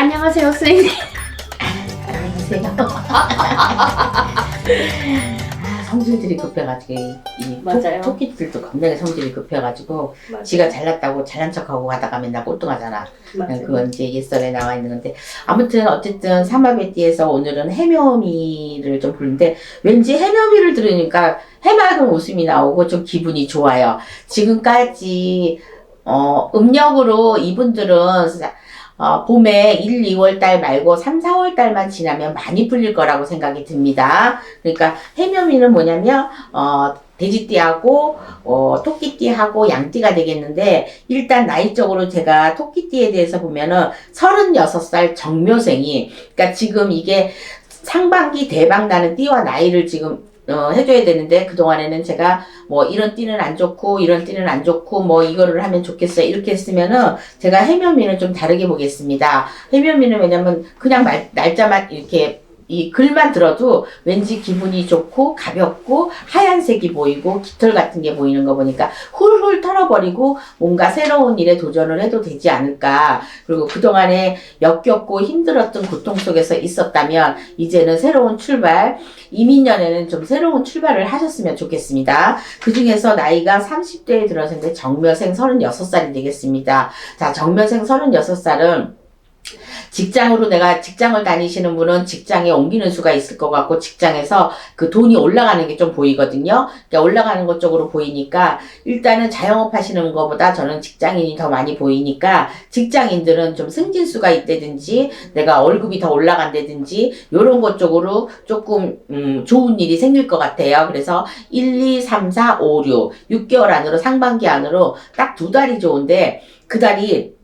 안녕하세요, 선생님. 안녕하세요. 성질들이 급해가지고 맞아요. 토끼들도 겁나게 성질이 급해가지고 맞아요. 지가 잘났다고 잘난 척하고 가다가 맨날 꼴등하잖아. 맞아요. 그건 이제 예설에 나와 있는 건데 아무튼 어쨌든 삼합의띠에서 오늘은 해묘미를 좀 부르는데 왠지 해묘미를 들으니까 해맑은 웃음이 나오고 좀 기분이 좋아요. 지금까지 음력으로 이분들은 봄에 1, 2월 달 말고 3, 4월 달만 지나면 많이 풀릴 거라고 생각이 듭니다. 그러니까 해묘미는 뭐냐면 돼지띠하고 토끼띠하고 양띠가 되겠는데 일단 나이적으로 제가 토끼띠에 대해서 보면은 36살 정묘생이 그러니까 지금 이게 상반기 대박 나는 띠와 나이를 지금 해줘야 되는데 그동안에는 제가 뭐 이런 띠는 안 좋고 이런 띠는 안 좋고 뭐 이거를 하면 좋겠어요 이렇게 했으면은 제가 해묘미는 좀 다르게 보겠습니다. 해묘미는 왜냐면 그냥 날짜만 이렇게 이 글만 들어도 왠지 기분이 좋고 가볍고 하얀색이 보이고 깃털 같은 게 보이는 거 보니까 훌훌 털어버리고 뭔가 새로운 일에 도전을 해도 되지 않을까. 그리고 그동안에 역겹고 힘들었던 고통 속에서 있었다면 이제는 새로운 출발, 이민년에는 좀 새로운 출발을 하셨으면 좋겠습니다. 그 중에서 나이가 30대에 들어서는데 정묘생 36살이 되겠습니다. 자, 정묘생 36살은 직장으로 내가 직장을 다니시는 분은 직장에 옮기는 수가 있을 것 같고 직장에서 그 돈이 올라가는 게 좀 보이거든요. 그러니까 올라가는 것 쪽으로 보이니까 일단은 자영업 하시는 것보다 저는 직장인이 더 많이 보이니까 직장인들은 좀 승진수가 있다든지 내가 월급이 더 올라간다든지 요런 것 쪽으로 조금 좋은 일이 생길 것 같아요. 그래서 1, 2, 3, 4, 5, 6 6개월 안으로 상반기 안으로 딱 2달이 좋은데 그 달이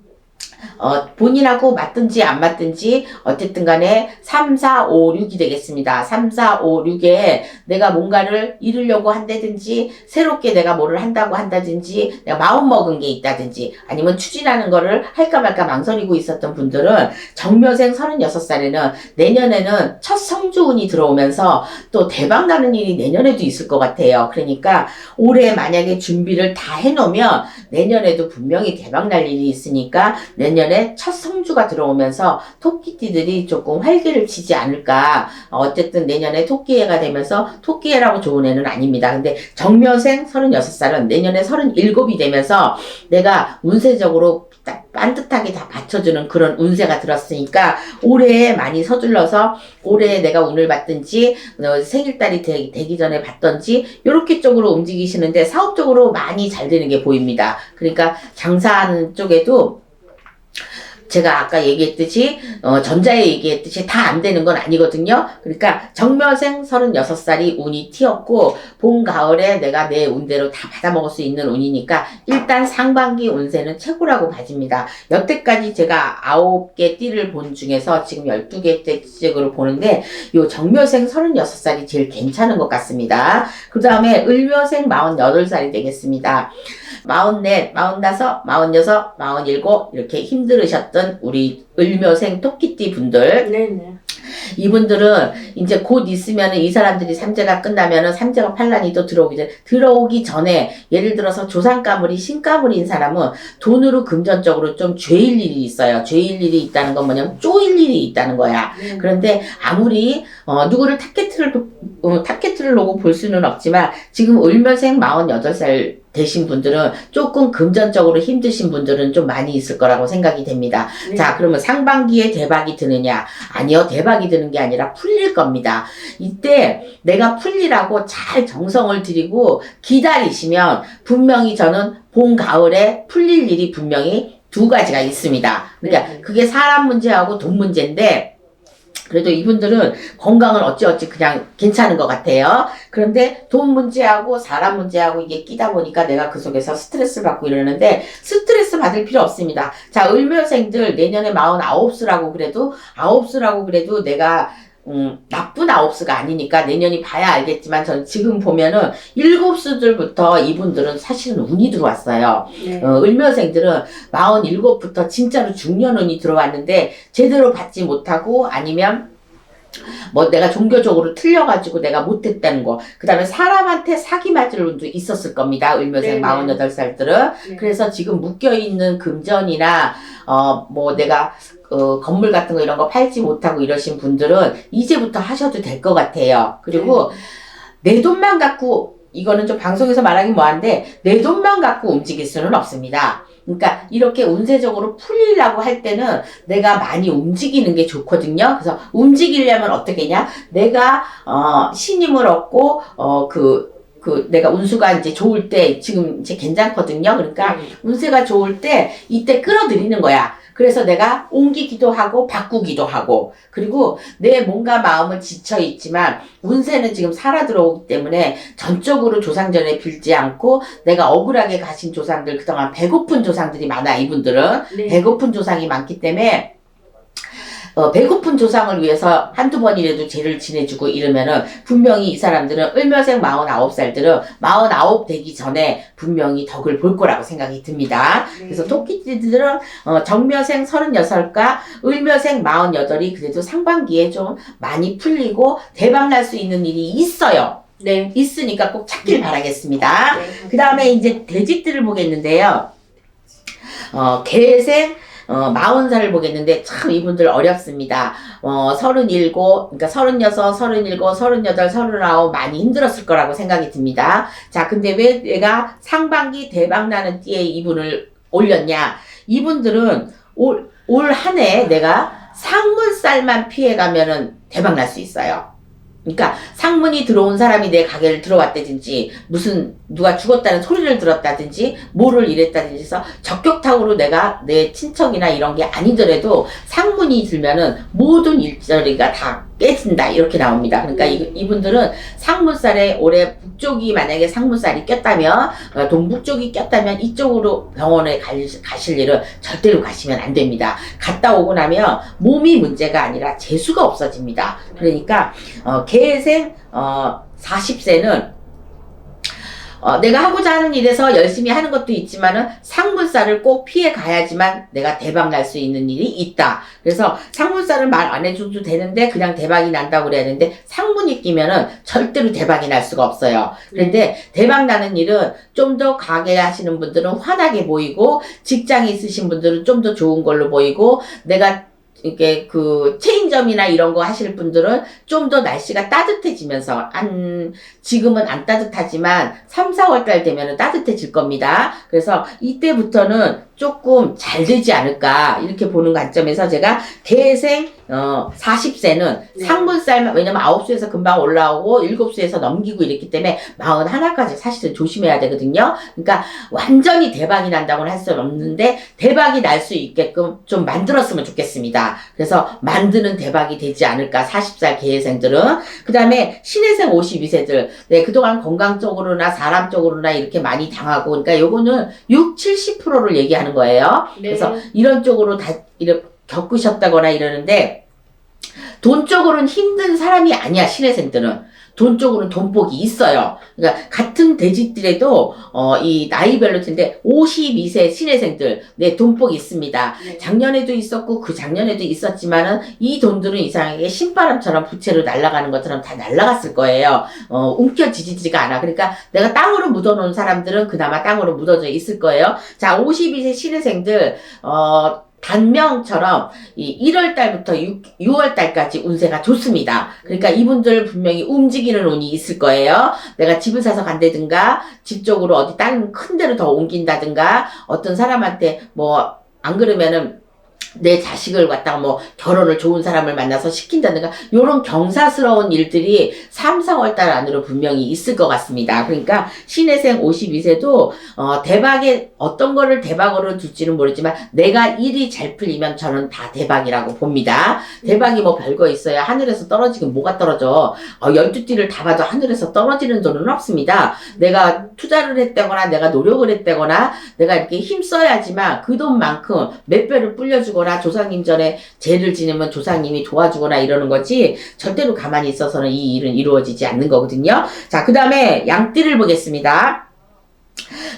본인하고 맞든지 안 맞든지 어쨌든 간에 3, 4, 5, 6이 되겠습니다. 3, 4, 5, 6에 내가 뭔가를 이루려고 한다든지 새롭게 내가 뭐를 한다고 한다든지 내가 마음 먹은 게 있다든지 아니면 추진하는 거를 할까 말까 망설이고 있었던 분들은 정묘생 36살에는 내년에는 첫 성주운이 들어오면서 또 대박 나는 일이 내년에도 있을 것 같아요. 그러니까 올해 만약에 준비를 다 해놓으면 내년에도 분명히 대박 날 일이 있으니까 내년에 첫 성주가 들어오면서 토끼띠들이 조금 활기를 치지 않을까. 어쨌든 내년에 토끼해가 되면서 토끼해라고 좋은 애는 아닙니다. 근데 정묘생 36살은 내년에 37이 되면서 내가 운세적으로 딱 반듯하게 다 받쳐주는 그런 운세가 들었으니까 올해에 많이 서둘러서 올해 내가 운을 받든지 생일달이 되기 전에 받든지 이렇게 쪽으로 움직이시는데 사업적으로 많이 잘 되는 게 보입니다. 그러니까 장사하는 쪽에도 제가 아까 얘기했듯이 전자에 얘기했듯이 다 안 되는 건 아니거든요. 그러니까 정묘생 36살이 운이 튀었고 봄 가을에 내가 내 운대로 다 받아먹을 수 있는 운이니까 일단 상반기 운세는 최고라고 봐집니다. 여태까지 제가 9개 띠를 본 중에서 지금 12개 띠를 보는데 요 정묘생 36살이 제일 괜찮은 것 같습니다. 그 다음에 을묘생 48살이 되겠습니다. 44, 45, 46, 47 이렇게 힘들으셨던 우리 을묘생 토끼띠 분들 네네. 이분들은 이제 곧 있으면 이 사람들이 삼재가 끝나면은 삼재가 판란이 또 들어오기 전에 예를 들어서 조상가물이 신가물인 사람은 돈으로 금전적으로 좀 죄일 일이 있어요. 죄일 일이 있다는 건 뭐냐면 쪼일 일이 있다는 거야. 그런데 아무리 누구를 타겟을 놓고 볼 수는 없지만 지금 을묘생 48살 되신 분들은 조금 금전적으로 힘드신 분들은 좀 많이 있을 거라고 생각이 됩니다. 네. 자, 그러면 상반기에 대박이 드느냐? 아니요, 대박이 드는 게 아니라 풀릴 겁니다. 이때 내가 풀리라고 잘 정성을 들이고 기다리시면 분명히 저는 봄, 가을에 풀릴 일이 분명히 두 가지가 있습니다. 그러니까 네. 그게 사람 문제하고 돈 문제인데 그래도 이분들은 건강은 어찌어찌 그냥 괜찮은 것 같아요. 그런데 돈 문제하고 사람 문제하고 이게 끼다 보니까 내가 그 속에서 스트레스를 받고 이러는데 스트레스 받을 필요 없습니다. 자, 을묘생들 내년에 49수라고 그래도 내가 나쁜 9수가 아니니까 내년이 봐야 알겠지만 저는 지금 보면은 7수들부터 이분들은 사실은 운이 들어왔어요. 네. 을묘생들은 47부터 진짜로 중년운이 들어왔는데 제대로 받지 못하고 아니면 뭐 내가 종교적으로 틀려가지고 내가 못했다는 거. 그 다음에 사람한테 사기 맞을 운도 있었을 겁니다. 을묘생 네네. 48살들은. 네. 그래서 지금 묶여있는 금전이나 뭐 내가 건물 같은 거 이런 거 팔지 못하고 이러신 분들은 이제부터 하셔도 될 것 같아요. 그리고 내 돈만 갖고, 이거는 좀 방송에서 말하기 뭐한데, 내 돈만 갖고 움직일 수는 없습니다. 그러니까 이렇게 운세적으로 풀리려고 할 때는 내가 많이 움직이는 게 좋거든요. 그래서 움직이려면 어떻게 했냐? 내가 신임을 얻고 내가 운수가 이제 좋을 때 지금 이제 괜찮거든요. 그러니까 운세가 좋을 때 이때 끌어들이는 거야. 그래서 내가 옮기기도 하고 바꾸기도 하고, 그리고 내 몸과 마음은 지쳐 있지만 운세는 지금 살아 들어오기 때문에 전적으로 조상전에 빌지 않고, 내가 억울하게 가신 조상들, 그동안 배고픈 조상들이 많아. 이분들은 네. 배고픈 조상이 많기 때문에 배고픈 조상을 위해서 한두 번이라도 제를 지내주고 이러면은 분명히 이 사람들은 을묘생 49살들은 49 되기 전에 분명히 덕을 볼 거라고 생각이 듭니다. 그래서 토끼띠들은 정묘생 36과 을묘생 48이 그래도 상반기에 좀 많이 풀리고 대박 날 수 있는 일이 있어요. 네. 있으니까 꼭 찾길 바라겠습니다. 네. 그 다음에 이제 돼지띠를 보겠는데요. 개생 40살을 보겠는데 참 이분들 어렵습니다. 37, 그러니까 36, 37, 38, 39 많이 힘들었을 거라고 생각이 듭니다. 자, 근데 왜 내가 상반기 대박나는 띠에 이분을 올렸냐? 이분들은 올 한 해 내가 상문살만 피해가면은 대박날 수 있어요. 그러니까 상문이 들어온 사람이 내 가게를 들어왔다든지, 무슨 누가 죽었다는 소리를 들었다든지, 뭐를 이랬다든지 해서 적격타고로 내가 내 친척이나 이런 게 아니더라도 상문이 들면은 모든 일자리가 다 깨진다, 이렇게 나옵니다. 그러니까 이분들은 상문살에 올해 북쪽이 만약에 상문살이 꼈다면, 동북쪽이 꼈다면 이쪽으로 병원에 가실 일은 절대로 가시면 안 됩니다. 갔다 오고 나면 몸이 문제가 아니라 재수가 없어집니다. 그러니까 개생 40세는 내가 하고자 하는 일에서 열심히 하는 것도 있지만은 상문살을 꼭 피해 가야지만 내가 대박 날 수 있는 일이 있다. 그래서 상문살을 말 안 해줘도 되는데 그냥 대박이 난다고 그래야 되는데, 상문이 끼면은 절대로 대박이 날 수가 없어요. 그런데 대박 나는 일은 좀 더 가게 하시는 분들은 환하게 보이고, 직장에 있으신 분들은 좀 더 좋은 걸로 보이고, 내가 이게 체인점이나 이런 거 하실 분들은 좀 더 날씨가 따뜻해지면서, 지금은 안 따뜻하지만 3, 4월 달 되면은 따뜻해질 겁니다. 그래서 이때부터는 조금 잘 되지 않을까, 이렇게 보는 관점에서 제가 개생 40세는 상문살만, 왜냐면 9수에서 금방 올라오고 7수에서 넘기고 이랬기 때문에 41까지 사실은 조심해야 되거든요. 그러니까 완전히 대박이 난다고는 할 수는 없는데 대박이 날 수 있게끔 좀 만들었으면 좋겠습니다. 그래서 만드는 대박이 되지 않을까, 40살 개생들은. 그 다음에 신해생 52세들, 네, 그동안 건강적으로나 사람 쪽으로나 이렇게 많이 당하고, 그러니까 요거는 70%를 얘기하는 거예요. 네. 그래서 이런 쪽으로 다 이렇게 겪으셨다거나 이러는데, 돈 쪽으로는 힘든 사람이 아니야. 신해생들은 돈 쪽으로는 돈복이 있어요. 그러니까 같은 돼지들에도 이 나이별로 텐데 52세 신해생들, 네, 돈복이 있습니다. 네. 작년에도 있었고 그 작년에도 있었지만은 이 돈들은 이상하게 신바람처럼 부채로 날아가는 것처럼 다 날아갔을 거예요. 움켜쥐지지가 않아. 그러니까 내가 땅으로 묻어놓은 사람들은 그나마 땅으로 묻어져 있을 거예요. 자, 52세 신해생들 단명처럼 이 1월 달부터 6월 달까지 운세가 좋습니다. 그러니까 이분들 분명히 움직이는 운이 있을 거예요. 내가 집을 사서 간다든가, 집 쪽으로 어디 다른 큰 데로 더 옮긴다든가, 어떤 사람한테 뭐 안 그러면은 내 자식을 갖다가 뭐 결혼을 좋은 사람을 만나서 시킨다든가, 요런 경사스러운 일들이 3, 4월 달 안으로 분명히 있을 것 같습니다. 그러니까 신해생 52세도 대박에 어떤 거를 대박으로 둘지는 모르지만 내가 일이 잘 풀리면 저는 다 대박이라고 봅니다. 대박이 뭐 별거 있어야 하늘에서 떨어지긴 뭐가 떨어져. 12띠를 다 봐도 하늘에서 떨어지는 돈은 없습니다. 내가 투자를 했다거나 내가 노력을 했다거나 내가 이렇게 힘써야지만 그 돈만큼 몇 배를 불려주거나, 조상님 전에 제를 지내면 조상님이 도와주거나 이러는 거지, 절대로 가만히 있어서는 이 일은 이루어지지 않는 거거든요. 자, 그 다음에 양띠를 보겠습니다.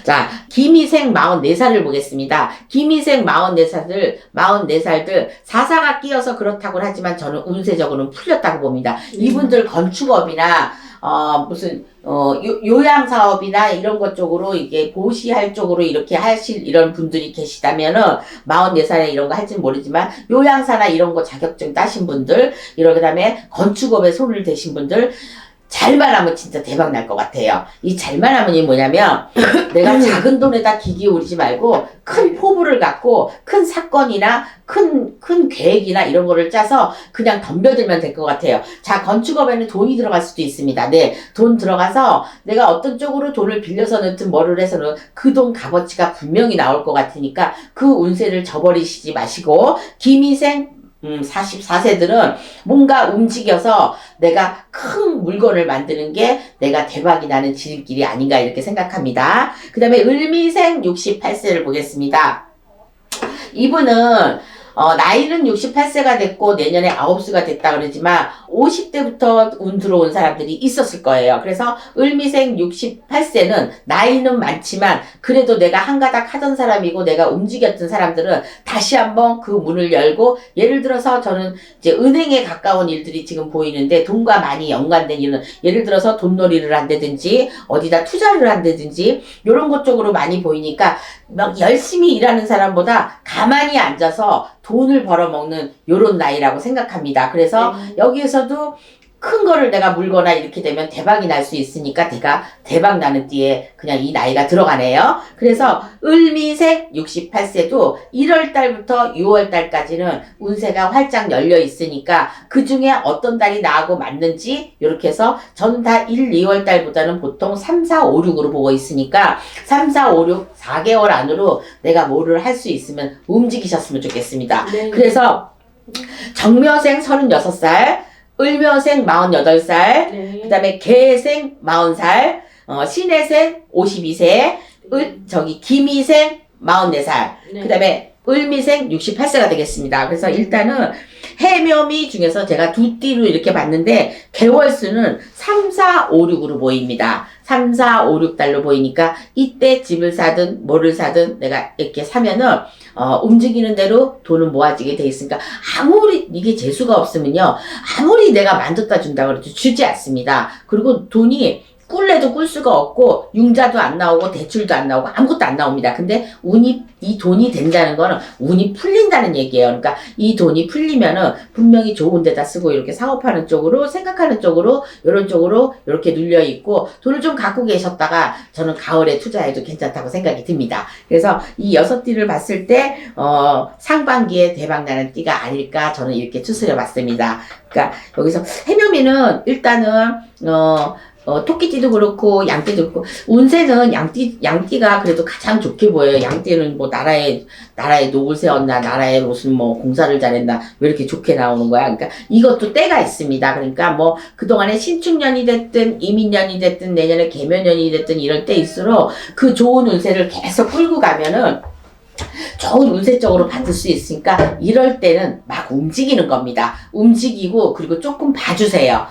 자, 김희생 44살을 보겠습니다. 김희생 44살들 사사가 끼어서 그렇다고 하지만 저는 운세적으로는 풀렸다고 봅니다. 이분들 건축업이나 무슨 요양 사업이나 이런 것 쪽으로 이게 보시할 쪽으로 이렇게 하실 이런 분들이 계시다면은 44살에 이런 거 할지는 모르지만 요양사나 이런 거 자격증 따신 분들, 그다음에 건축업에 손을 대신 분들 잘만 하면 진짜 대박 날 것 같아요. 이 잘만 하면이 뭐냐면 내가 작은 돈에다 기 기울이지 말고 큰 포부를 갖고 큰 사건이나 큰 계획이나 이런 거를 짜서 그냥 덤벼들면 될 것 같아요. 자, 건축업에는 돈이 들어갈 수도 있습니다. 네, 돈 들어가서 내가 어떤 쪽으로 돈을 빌려서 넣든 뭐를 해서는 그 돈 값어치가 분명히 나올 것 같으니까 그 운세를 저버리시지 마시고 김희생 44세들은 뭔가 움직여서 내가 큰 물건을 만드는 게 내가 대박이 나는 지름길이 아닌가 이렇게 생각합니다. 그 다음에 을미생 68세를 보겠습니다. 이분은 나이는 68세가 됐고 내년에 9수가 됐다 그러지만 50대부터 운 들어온 사람들이 있었을 거예요. 그래서 을미생 68세는 나이는 많지만 그래도 내가 한가닥 하던 사람이고 내가 움직였던 사람들은 다시 한번 그 문을 열고, 예를 들어서 저는 이제 은행에 가까운 일들이 지금 보이는데 돈과 많이 연관된 일은 예를 들어서 돈놀이를 한다든지 어디다 투자를 한다든지 이런 것 쪽으로 많이 보이니까 막 열심히 일하는 사람보다 가만히 앉아서 돈을 벌어먹는 요런 나이라고 생각합니다. 그래서 여기에서도 큰 거를 내가 물거나 이렇게 되면 대박이 날 수 있으니까 내가 대박 나는 띠에 그냥 이 나이가 들어가네요. 그래서 을미생 68세도 1월 달부터 6월 달까지는 운세가 활짝 열려 있으니까 그 중에 어떤 달이 나하고 맞는지 이렇게 해서 저는 다 1, 2월 달보다는 보통 3, 4, 5, 6으로 보고 있으니까 3, 4, 5, 6, 4개월 안으로 내가 뭐를 할 수 있으면 움직이셨으면 좋겠습니다. 네. 그래서 정묘생 36살, 을묘생 48살, 네. 그 다음에 개생 40살, 신해생 52세, 김희생 44살, 네. 그 다음에 을미생 68세가 되겠습니다. 그래서 일단은 해묘미 중에서 제가 두 띠로 이렇게 봤는데 개월수는 3, 4, 5, 6으로 보입니다. 3, 4, 5, 6달로 보이니까 이때 집을 사든 뭐를 사든 내가 이렇게 사면은 움직이는 대로 돈은 모아지게 돼 있으니까 아무리 이게 재수가 없으면요, 아무리 내가 만들다 준다 그래도 주지 않습니다. 그리고 돈이 꿀래도 꿀 수가 없고 융자도 안 나오고 대출도 안 나오고 아무것도 안 나옵니다. 근데 이 돈이 된다는 거는 운이 풀린다는 얘기예요. 그러니까 이 돈이 풀리면은 분명히 좋은 데다 쓰고 이렇게 사업하는 쪽으로, 생각하는 쪽으로, 이런 쪽으로 이렇게 눌려 있고, 돈을 좀 갖고 계셨다가 저는 가을에 투자해도 괜찮다고 생각이 듭니다. 그래서 이 6띠를 봤을 때 상반기에 대박 나는 띠가 아닐까 저는 이렇게 추스려 봤습니다. 그러니까 여기서 해묘미는 일단은 토끼띠도 그렇고 양띠도 그렇고 운세는 양띠가 그래도 가장 좋게 보여요. 양띠는 뭐 나라에 녹을 세웠나, 나라에 무슨 뭐 공사를 잘했나, 왜 이렇게 좋게 나오는 거야. 그러니까 이것도 때가 있습니다. 그러니까 뭐 그동안에 신축년이 됐든 이민년이 됐든 내년에 개묘년이 됐든 이럴 때일수록 그 좋은 운세를 계속 끌고 가면은 좋은 운세적으로 받을 수 있으니까 이럴 때는 막 움직이는 겁니다. 움직이고, 그리고 조금 봐주세요.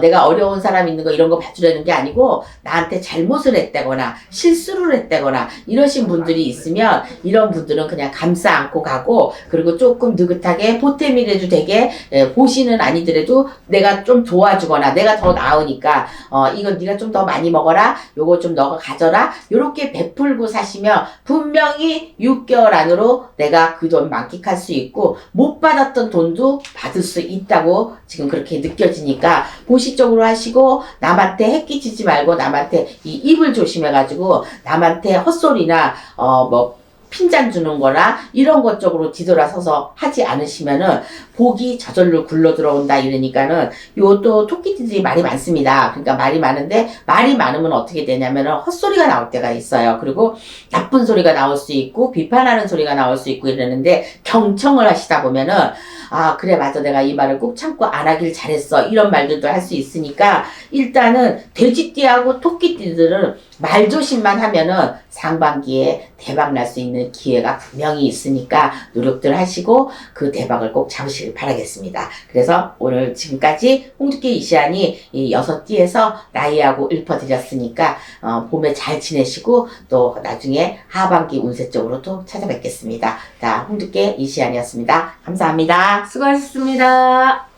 내가 어려운 사람 있는 거 이런 거 봐주려는 게 아니고 나한테 잘못을 했다거나 실수를 했다거나 이러신 분들이 있으면 이런 분들은 그냥 감싸 안고 가고, 그리고 조금 느긋하게 보탬이라도 되게 보시는 아니더라도 내가 좀 도와주거나 내가 더 나으니까 이건 네가 좀 더 많이 먹어라, 요거 좀 너가 가져라, 요렇게 베풀고 사시면 분명히 6개월 안으로 내가 그 돈 만끽할 수 있고 못 받았던 돈도 받을 수 있다고 지금 그렇게 느껴지니까 보시적으로 하시고, 남한테 해끼치지 말고 남한테 이 입을 조심해가지고 남한테 헛소리나 뭐 핀잔 주는 거나 이런 것 쪽으로 뒤돌아서서 하지 않으시면은 복이 저절로 굴러 들어온다 이러니까는 요또 토끼띠들이 말이 많습니다. 그러니까 말이 많은데 말이 많으면 어떻게 되냐면은 헛소리가 나올 때가 있어요. 그리고 나쁜 소리가 나올 수 있고 비판하는 소리가 나올 수 있고 이러는데 경청을 하시다 보면은 아 그래 맞아 내가 이 말을 꼭 참고 안 하길 잘했어 이런 말들도 할 수 있으니까 일단은 돼지띠하고 토끼띠들은 말조심만 하면은 상반기에 대박 날 수 있는 기회가 분명히 있으니까 노력들 하시고 그 대박을 꼭 잡으시길 바라겠습니다. 그래서 오늘 지금까지 홍두깨 이시안이 이 6띠에서 나이하고 읊어드렸으니까 봄에 잘 지내시고 또 나중에 하반기 운세 쪽으로 또 찾아뵙겠습니다. 자, 홍두깨 이시안이었습니다. 감사합니다. 수고하셨습니다.